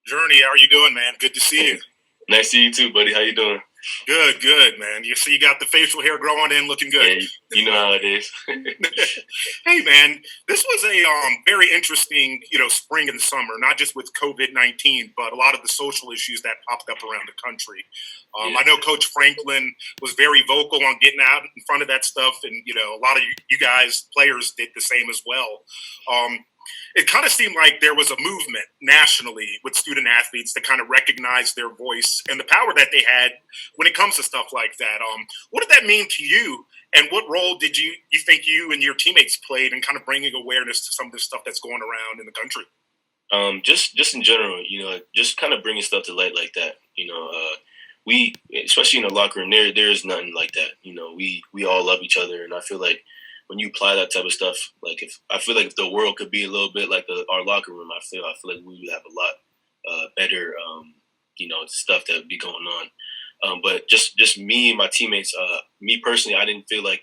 Journey, how are you doing, man? Good to see you. Nice to see you too, buddy. How you doing? Good, man. You see, you got the facial hair growing in, looking good. Hey, you know how it is. Hey, man, this was a very interesting, spring and summer. Not just with COVID-19, but a lot of the social issues that popped up around the country. Yeah. I know Coach Franklin was very vocal on getting out in front of that stuff, and a lot of you guys, players, did the same as well. It kind of seemed like there was a movement nationally with student athletes to kind of recognize their voice and the power that they had when it comes to stuff like that. What did that mean to you, and what role did you think you and your teammates played in kind of bringing awareness to some of the stuff that's going around in the country? Just in general, just kind of bringing stuff to light like that. We, especially in the locker room, there is nothing like that. We all love each other, and I feel like when you apply that type of stuff, if the world could be a little bit like our locker room, I feel like we would have a lot better, stuff that would be going on. But just me and my teammates, me personally, I didn't feel like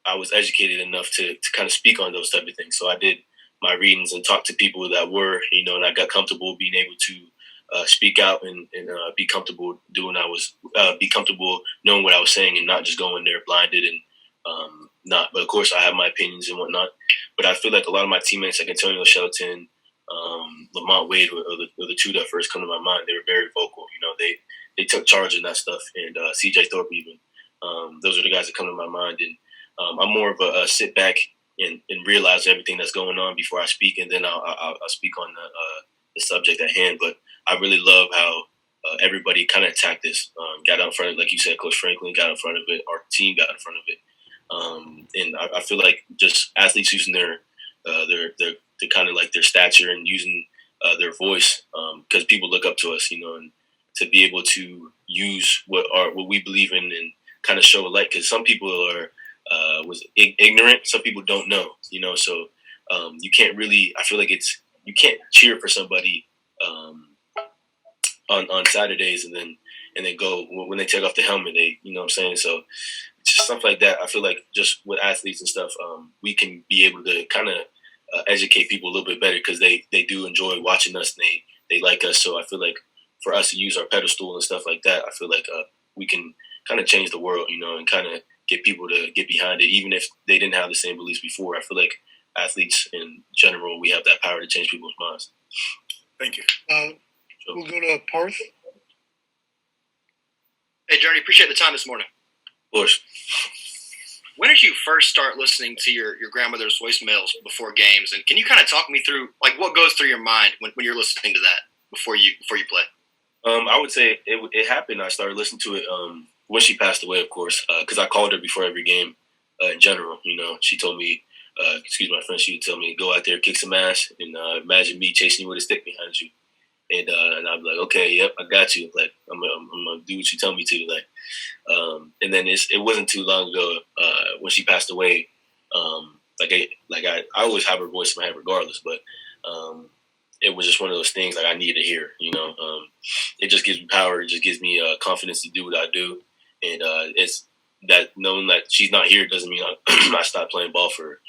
I was educated enough to kind of speak on those type of things. So I did my readings and talked to people that were, and I got comfortable being able to speak out and be comfortable be comfortable knowing what I was saying and not just going there blinded and not. But of course, I have my opinions and whatnot. But I feel like a lot of my teammates, like Antonio Shelton, Lamont Wade, were the two that first come to my mind. They were very vocal. They took charge in that stuff, and CJ Thorpe even. Those are the guys that come to my mind. And I'm more of a sit back and realize everything that's going on before I speak, and then I'll speak on the subject at hand. But I really love how everybody kind of attacked this, got out in front of it. Like you said, Coach Franklin got in front of it. Our team got in front of it. And I feel like just athletes using their kind of like their stature and using their voice, because people look up to us, and to be able to use what we believe in and kind of show a light, because some people are ignorant, some people don't know, so you can't really. I feel like you can't cheer for somebody on Saturdays and then go when they take off the helmet. They, what I'm saying. So just stuff like that. I feel like just with athletes and stuff, we can be able to kind of educate people a little bit better, because they do enjoy watching us and they like us. So I feel like for us to use our pedestal and stuff like that, I feel like we can kind of change the world, and kind of get people to get behind it, even if they didn't have the same beliefs before. I feel like athletes in general, we have that power to change people's minds. Thank you. We'll go to Parth. Hey, Journey, appreciate the time this morning. Of course. When did you first start listening to your grandmother's voicemails before games? And can you kind of talk me through, what goes through your mind when you're listening to that before you play? I would say it happened. I started listening to it when she passed away, of course, because I called her before every game in general. She told me, excuse my French, she would tell me, go out there, kick some ass, and imagine me chasing you with a stick behind you. And I'd be like, okay, yep, I got you. Like, I'm gonna do what you tell me to. And then it wasn't too long ago when she passed away. I always have her voice in my head regardless, but it was just one of those things I needed to hear. It just gives me power. It just gives me confidence to do what I do. And it's that knowing that she's not here doesn't mean I stop playing ball for her.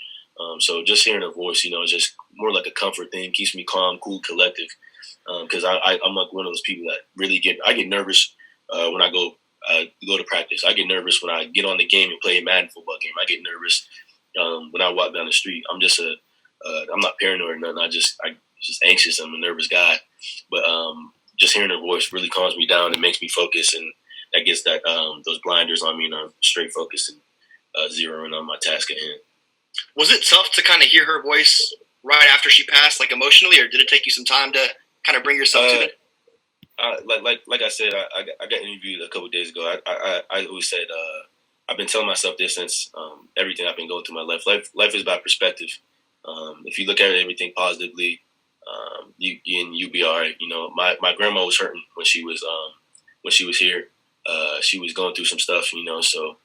So just hearing her voice, is just more like a comfort thing. Keeps me calm, cool, collective. Because I'm like one of those people that really get nervous when I go to practice. I get nervous when I get on the game and play a Madden football game. I get nervous when I walk down the street. I'm just I'm not paranoid or nothing. I'm just anxious. I'm a nervous guy. But just hearing her voice really calms me down and makes me focus, and that gets those blinders on me, and I'm straight focused and zeroing on my task at hand. Was it tough to kind of hear her voice right after she passed, emotionally, or did it take you some time to kind of bring yourself to it? Like I said, I got interviewed a couple of days ago. I always said I've been telling myself this since everything I've been going through my life. Life is about perspective. If you look at everything positively, you'll be all right. My grandma was hurting when she was here. She was going through some stuff. So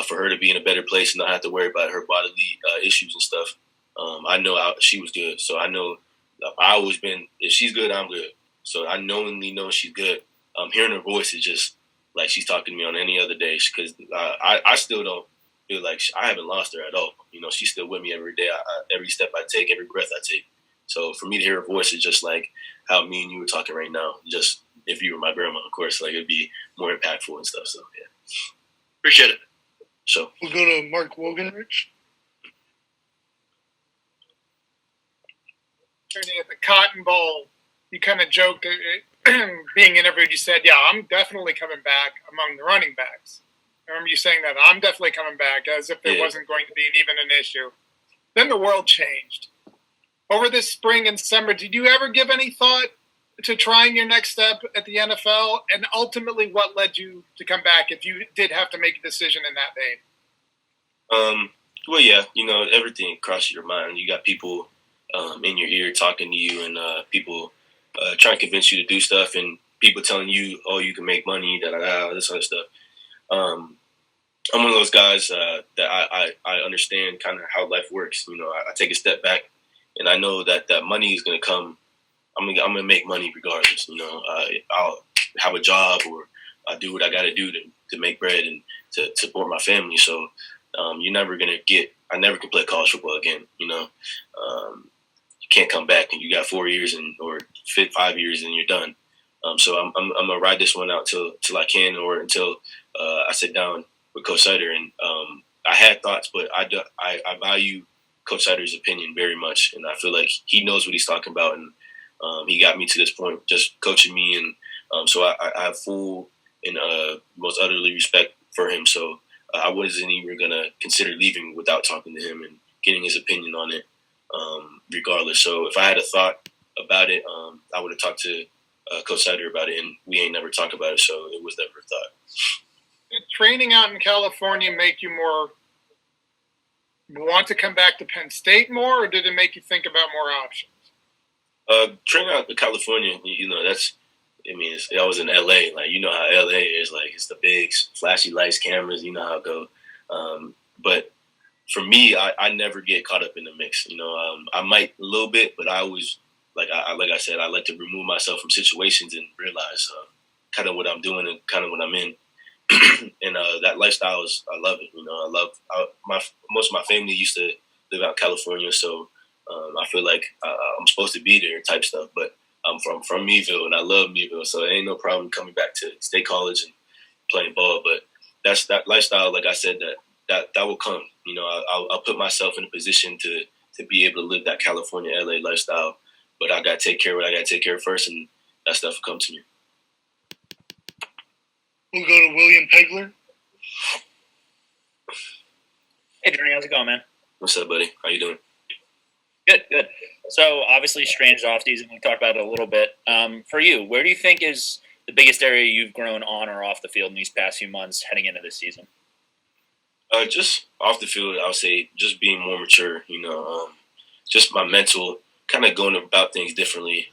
for her to be in a better place and not have to worry about her bodily issues and stuff, I know she was good. So I know. I always been, if she's good, I'm good. So I knowingly know she's good. Hearing her voice is just like she's talking to me on any other day, because I still don't feel like I haven't lost her at all. She's still with me every day, every step I take, every breath I take. So for me to hear her voice is just like how me and you were talking right now. Just if you were my grandma, of course, like it'd be more impactful and stuff. So yeah, Appreciate it. so We'll go to Mark Wogenrich. At the Cotton Bowl, you kind of joked, being interviewed, you said, yeah, I'm definitely coming back among the running backs. I remember you saying that, I'm definitely coming back, as if there wasn't going to be even an issue. Then the world changed. Over this spring and summer, did you ever give any thought to trying your next step at the NFL? And ultimately, what led you to come back if you did have to make a decision in that vein? Well, yeah, everything crosses your mind. You got people in your ear talking to you, and people trying to convince you to do stuff, and people telling you, oh, you can make money, this other stuff. I'm one of those guys that I understand kind of how life works. I take a step back, and I know that money is going to come. I'm gonna make money regardless. I'll have a job, or I do what I got to do to make bread and to support my family. So you're never gonna get. I never can play college football again. You can't come back, and you got 4 years or 5 years, and you're done. So I'm gonna ride this one out till I can, or until I sit down with Coach Ciarrocca. And I had thoughts, but I value Coach Ciarrocca's opinion very much, and I feel like he knows what he's talking about, and he got me to this point just coaching me, and so I have full and most utterly respect for him. So I wasn't even gonna consider leaving without talking to him and getting his opinion on it, regardless. So if I had a thought about it, I would have talked to Coach Ciarrocca about it, and we ain't never talked about it, so it was never a thought. Did training out in California make you more want to come back to Penn State more, or did it make you think about more options? Training out in California, I was in LA. Like, you know how LA is. Like, it's the big, flashy lights, cameras. You know how it go. But for me, I never get caught up in the mix. I might a little bit, but I always, like I said, I like to remove myself from situations and realize kind of what I'm doing and kind of what I'm in. And that lifestyle I love it. Most of my family used to live out in California, so I feel like I'm supposed to be there type stuff. But I'm from Meadville, and I love Meadville, so it ain't no problem coming back to State College and playing ball. But that's that lifestyle, like I said, that will come. I'll put myself in a position to be able to live that California, LA lifestyle. But I got to take care of what I got to take care of first, and that stuff will come to me. We'll go to William Pegler. Hey, Journey, how's it going, man? What's up, buddy? How you doing? Good. So, obviously, strange offseason. We talked about it a little bit. For you, where do you think is the biggest area you've grown on or off the field in these past few months heading into this season? Just off the field, I would say just being more mature, just my mental, kind of going about things differently,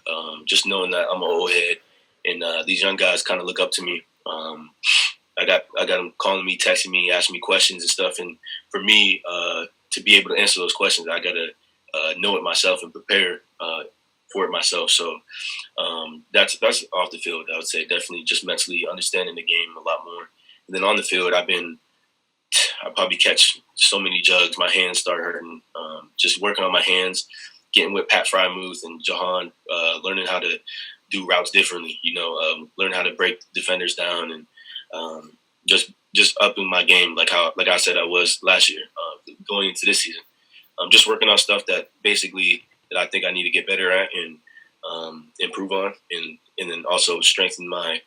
just knowing that I'm an old head, and these young guys kind of look up to me. I got them calling me, texting me, asking me questions and stuff, and for me to be able to answer those questions, I got to know it myself and prepare for it myself. So that's off the field. I would say definitely just mentally understanding the game a lot more. And then on the field, I probably catch so many jugs. My hands start hurting. Just working on my hands, getting with Pat Frymuth and Jahan, learning how to do routes differently. Learn how to break defenders down, and just upping my game like I said I was last year, going into this season. Just working on stuff that I think I need to get better at and improve on, and then also strengthen my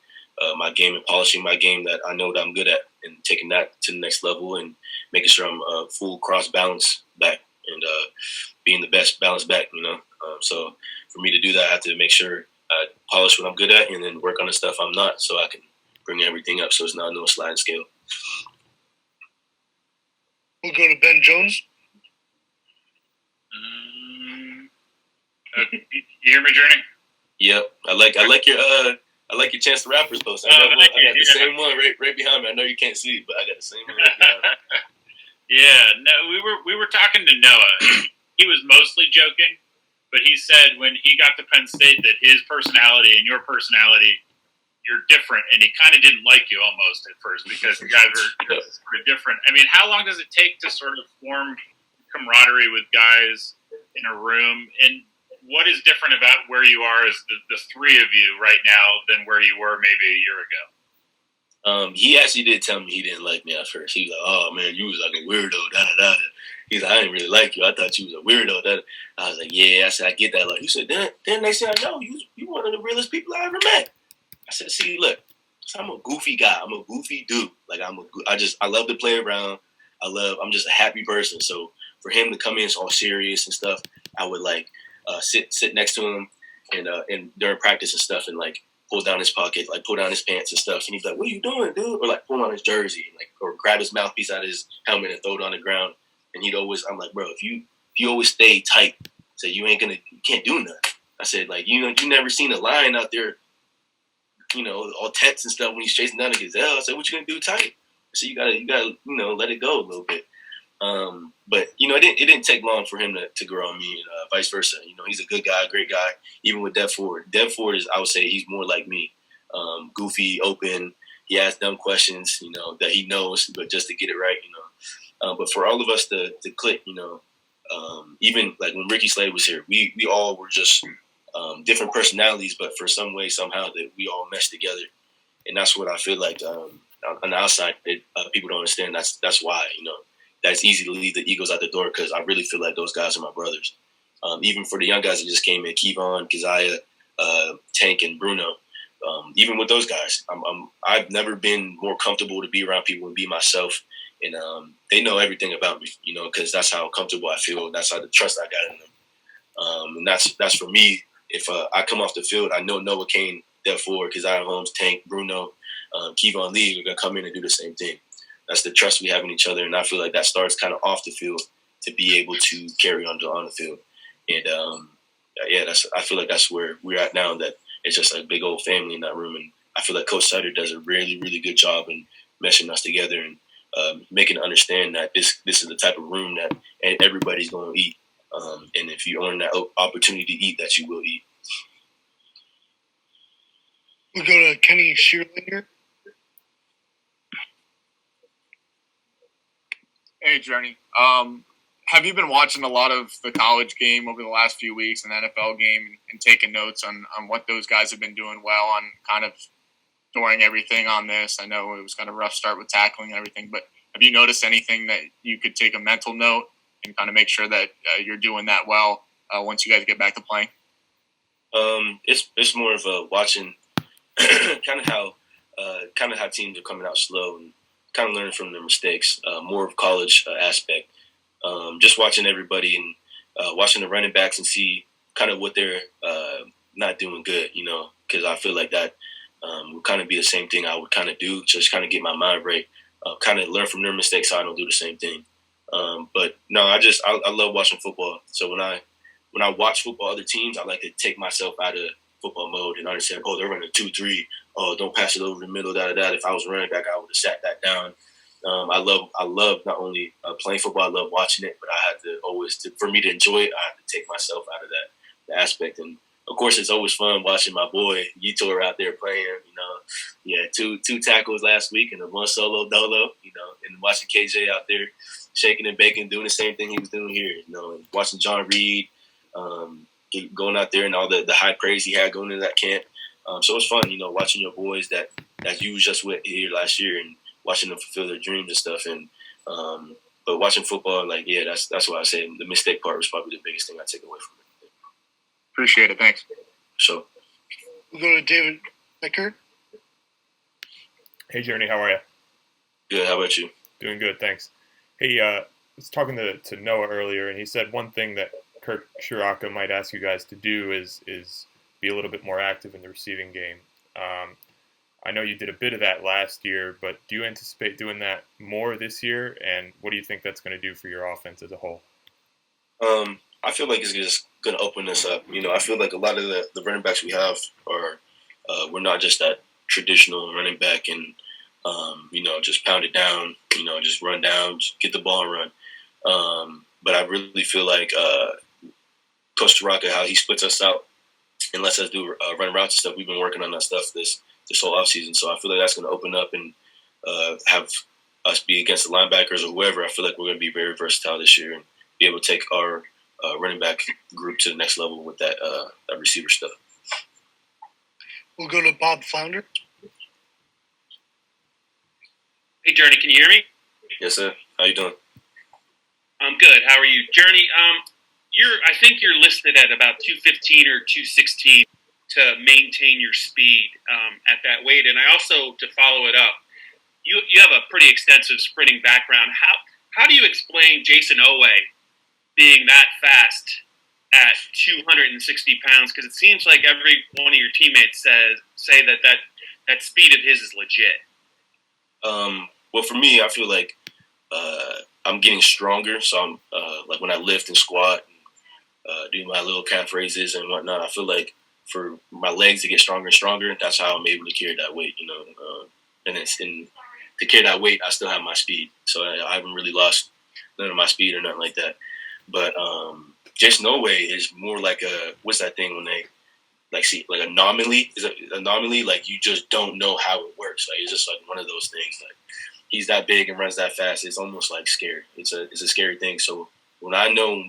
game and polishing my game that I know that I'm good at, and taking that to the next level and making sure I'm full cross balance back and being the best balance back. So for me to do that, I have to make sure I polish what I'm good at and then work on the stuff I'm not, so I can bring everything up so it's not no sliding scale. We'll go to Ben Jones. You hear me, Journey? Yep, I like your Chance the Rapper's post. I got the same one right behind me. I know you can't see it, but I got the same one right behind me. Yeah, no, we were talking to Noah. He was mostly joking, but he said when he got to Penn State that his personality and your personality, you're different, and he kind of didn't like you almost at first because you guys are sort of different. I mean, how long does it take to sort of form camaraderie with guys in a room, and what is different about where you are as the three of you right now than where you were maybe a year ago? He actually did tell me he didn't like me at first. He was like, "Oh man, you was like a weirdo." Da da da. He's like, "I didn't really like you. I thought you was a weirdo." Da. I was like, "Yeah." I said, "I get that." Like, he said, "Then next thing I know, you one of the realest people I ever met." I said, "See, look, I'm a goofy guy. I'm a goofy dude. Like I love to play around. I'm just a happy person. So for him to come in all serious and stuff, I would like sit next to him and during practice and stuff and like pull down his pocket, like pull down his pants and stuff. And he'd be like, "What are you doing, dude?" Or like pull on his jersey and like or grab his mouthpiece out of his helmet and throw it on the ground. And I'm like, "Bro, if you always stay tight, so you can't do nothing." I said, like, you never seen a lion out there, all tense and stuff when he's chasing down a gazelle. I said, "What you gonna do tight?" So you gotta let it go a little bit. But it didn't take long for him to grow on me, and vice versa. He's a good guy, great guy. Even with Dev Ford, I would say he's more like me, goofy, open. He asks dumb questions, that he knows, but just to get it right, But for all of us to click, even like when Ricky Slade was here, we all were just different personalities, but for some way, somehow that we all meshed together, and that's what I feel like on the outside people don't understand. That's why that's easy to leave the egos out the door because I really feel like those guys are my brothers. Even for the young guys that just came in, Kevon, Keziah, Tank, and Bruno. Even with those guys, I've never been more comfortable to be around people and be myself, and they know everything about me, because that's how comfortable I feel. That's how the trust I got in them, and that's for me. If I come off the field, I know Noah Kane, Dev Ford, Keziah Holmes, Tank, Bruno, Kevon Lee are gonna come in and do the same thing. That's the trust we have in each other, and I feel like that starts kind of off the field to be able to carry on the field. And I feel like that's where we're at now. That it's just a big old family in that room, and I feel like Coach Ciarrocca does a really, really good job in meshing us together and making it understand that this is the type of room that everybody's going to eat, and if you earn that opportunity to eat, that you will eat. We'll go to Kenny Shearlinger. Hey, Journey. Have you been watching a lot of the college game over the last few weeks and the NFL game and taking notes on what those guys have been doing well on kind of storing everything on this? I know it was kind of a rough start with tackling and everything, but have you noticed anything that you could take a mental note and kind of make sure that you're doing that well once you guys get back to playing? It's more of a watching kind of how teams are coming out slow and kind of learning from their mistakes, more of college aspect. Just watching everybody and watching the running backs and see kind of what they're not doing good, because I feel like that would kind of be the same thing I would kind of do, just kind of get my mind right, kind of learn from their mistakes so I don't do the same thing. But no, I love watching football. So when I watch football, other teams, I like to take myself out of football mode and understand, they're running 2-3. Oh, don't pass it over the middle, da-da-da. If I was running back, I would have sat that down. I love not only playing football, I love watching it, but I had to for me to enjoy it, I had to take myself out of that aspect. And of course, it's always fun watching my boy Yitor out there playing. Two tackles last week and one solo dolo. And watching KJ out there shaking and baking, doing the same thing he was doing here. And watching John Reed going out there and all the high praise he had going into that camp. So it's fun, watching your boys that you was just with here last year and watching them fulfill their dreams and stuff. And but watching football, that's why I say the mistake part was probably the biggest thing I take away from it. Appreciate it. Thanks. So We'll go to David Becker. Hey, Journey, how are you? Good. How about you? Doing good, thanks. Hey, I was talking to Noah earlier, and he said one thing that Coach Ciarrocca might ask you guys to do is be a little bit more active in the receiving game. I know you did a bit of that last year, but do you anticipate doing that more this year? And what do you think that's going to do for your offense as a whole? I feel like it's just going to open us up. I feel like a lot of the running backs we have are we're not just that traditional running back and just pound it down, just run down, just get the ball and run. But I really feel like Coach Ciarrocca, how he splits us out and lets us do run routes and stuff. We've been working on that stuff this whole offseason. So I feel like that's going to open up and have us be against the linebackers or whoever. I feel like we're going to be very versatile this year and be able to take our running back group to the next level with that receiver stuff. We'll go to Bob Flounder. Hey, Journey, can you hear me? Yes, sir. How you doing? I'm good. How are you, Journey? I think you're listed at about 215 or 216 to maintain your speed at that weight. And I also, to follow it up, you have a pretty extensive sprinting background. How do you explain Jason Owe being that fast at 260 pounds? Because it seems like every one of your teammates say that speed of his is legit. Well, for me, I feel like I'm getting stronger. So I'm like when I lift and squat and do my little calf raises and whatnot, I feel like for my legs to get stronger and stronger, that's how I'm able to carry that weight, and to carry that weight, I still have my speed. So I haven't really lost none of my speed or nothing like that. But Jason Owe is more like what's that thing when they like anomaly? Is it anomaly? Like you just don't know how it works. Like it's just like one of those things. Like he's that big and runs that fast. It's almost like scary. It's a scary thing. So when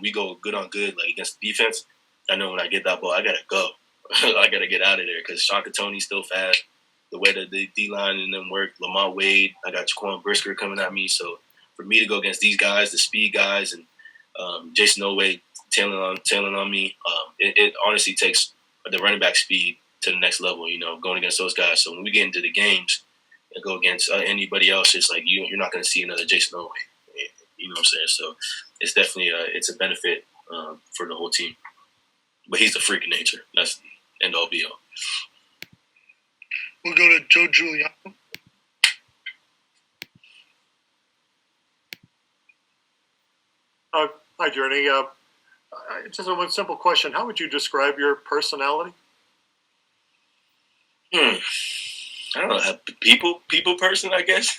we go good on good, like against the defense, I know when I get that ball, I gotta go. I gotta get out of there because Shaka Tony's still fast. The way that the D-line and them work, Lamont Wade, I got Jaquan Brisker coming at me. So for me to go against these guys, the speed guys, and Jason Owe tailing on me, it honestly takes the running back speed to the next level, going against those guys. So when we get into the games and go against anybody else, it's like you're not going to see another Jason Owe. You know what I'm saying? So it's definitely it's a benefit for the whole team. But he's a freak of nature. That's the end all be all. We'll go to Joe Giuliano. Hi, Journey. Just a one simple question. How would you describe your personality? I don't know. People person, I guess.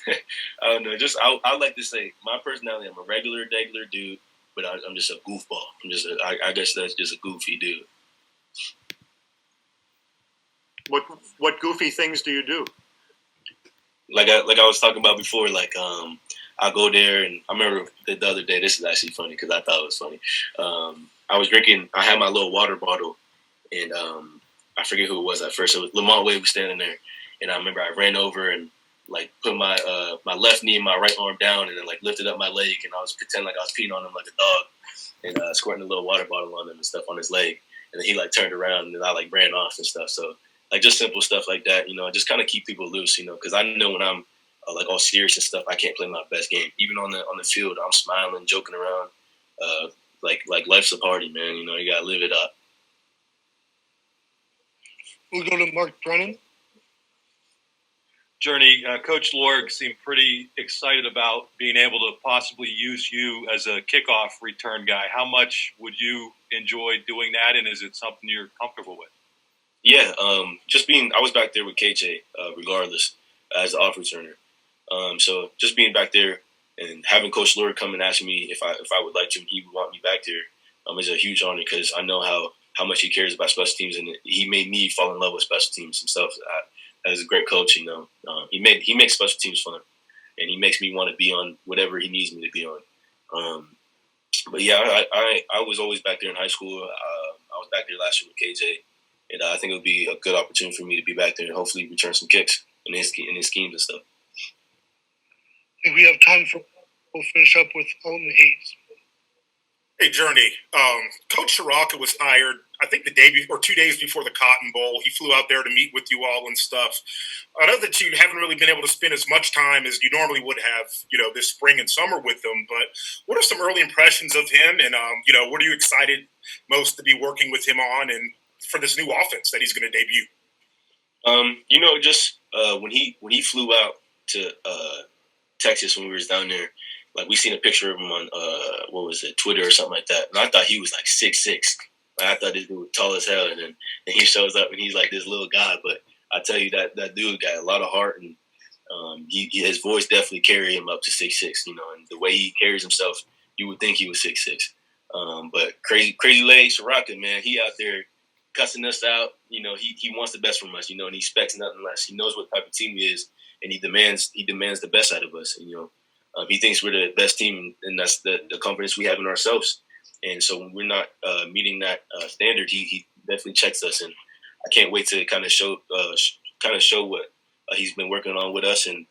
I don't know. I like to say my personality. I'm a regular dude, but I'm just a goofball. I guess that's just a goofy dude. What goofy things do you do? Like I was talking about before, like I'll go there, and I remember the other day. This is actually funny because I thought it was funny. I was drinking. I had my little water bottle, and I forget who it was at first. It was Lamont Wade was standing there, and I remember I ran over and like put my my left knee and my right arm down, and then like lifted up my leg, and I was pretending like I was peeing on him like a dog, and squirting a little water bottle on him and stuff on his leg, and then he like turned around and then I like ran off and stuff. So like just simple stuff like that, just kind of keep people loose, because I know when I'm like all serious and stuff, I can't play my best game. Even on the field, I'm smiling, joking around, like life's a party, man. You gotta live it up. We'll go to Mark Brennan. Journey, Coach Lorg seemed pretty excited about being able to possibly use you as a kickoff return guy. How much would you enjoy doing that, and is it something you're comfortable with? Yeah, I was back there with KJ, regardless, as the off returner. So just being back there and having Coach Lorg come and ask me if I would like to, he would want me back there, is a huge honor because I know how much he cares about special teams, and he made me fall in love with special teams himself. As a great coach, he makes special teams fun, and he makes me want to be on whatever he needs me to be on. But yeah, I was always back there in high school. I was back there last year with KJ, and I think it would be a good opportunity for me to be back there and hopefully return some kicks in his schemes and stuff. I think we have time we'll finish up with Elton Hayes. Hey, Journey. Coach Ciarrocca was hired, I think the day or 2 days before the Cotton Bowl. He flew out there to meet with you all and stuff. I know that you haven't really been able to spend as much time as you normally would have, this spring and summer with him. But what are some early impressions of him? And, what are you excited most to be working with him on and for this new offense that he's going to debut? When he flew out to Texas when we was down there, like we seen a picture of him on Twitter or something like that, and I thought he was like 6'6". I thought this dude was tall as hell, and then he shows up and he's like this little guy. But I tell you that dude got a lot of heart, and his voice definitely carried him up to 6'6". And the way he carries himself, you would think he was 6'6". But crazy leg Ciarrocca, man, he out there cussing us out. He wants the best from us. And he expects nothing less. He knows what type of team he is, and he demands the best out of us. And, he thinks we're the best team, and that's the confidence we have in ourselves. And so when we're not meeting that standard, he definitely checks us, and I can't wait to kind of show what he's been working on with us. And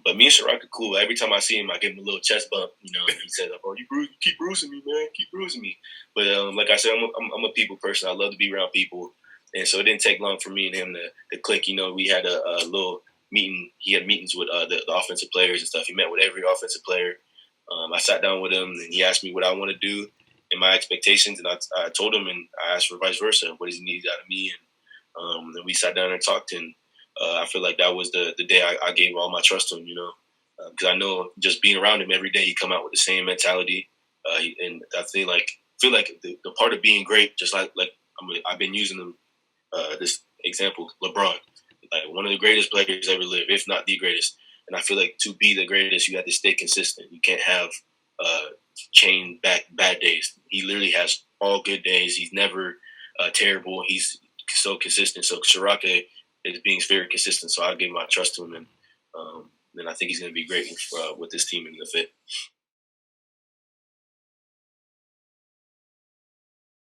but me and Ciarrocca cool. Every time I see him, I give him a little chest bump. You know, and he said, "Oh, you keep bruising me, man. Keep bruising me." But like I said, I'm a people person. I love to be around people, and so it didn't take long for me and him to click. You know, we had a little meeting. He had meetings with the offensive players and stuff. He met with every offensive player. I sat down with him, and he asked me what I want to do and my expectations, and I told him, and I asked for vice versa. What does he need out of me? And we sat down and talked, and I feel like that was the day I gave all my trust to him, you know, because I know just being around him every day, he come out with the same mentality, and I feel like the part of being great, just like I've been using them this example, LeBron, like one of the greatest players ever lived, if not the greatest. And I feel like to be the greatest, you have to stay consistent. You can't have chain back bad days. He literally has all good days. He's never terrible. He's so consistent. So Ciarrocca is being very consistent. So I give my trust to him, and I think he's going to be great with this team in the fit.